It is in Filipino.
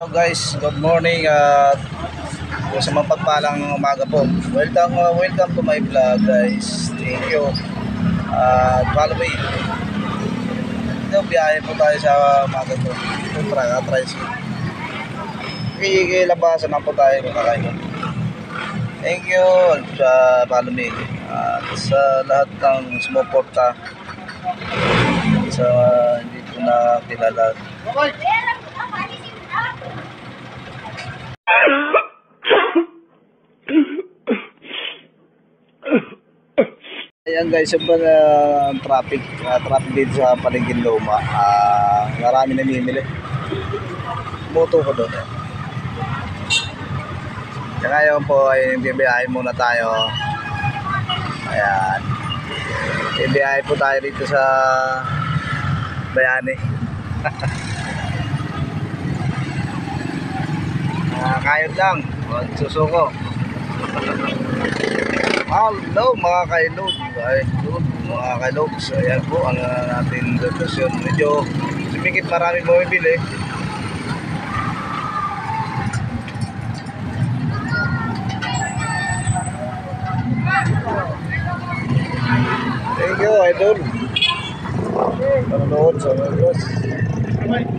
Hello guys, good morning at sa mapagpalang umaga po. Welcome to my vlog guys. Thank you. Follow me. Ito, biyahe po tayo sa umaga po. Ito, tricycle. Kikilabasan na po tayo kakain. Thank you sa follow me. At sa lahat ng sumuporta sa hindi ko na kilala. Ayan guys, sobrang traffic dito sa Paligid Luma. Marami namimili. Moto ko doon. Kaya ngayon po ay bibiyahe muna tayo. Ayan. Bibiyahe po tayo dito sa Bayani. Kayod lang. Susuko. Hello mga kailog. Mga kailog. So, ayan po ang ating location. Medyo sumikip, maraming bumibili. Thank you, idol. Panonood sa mga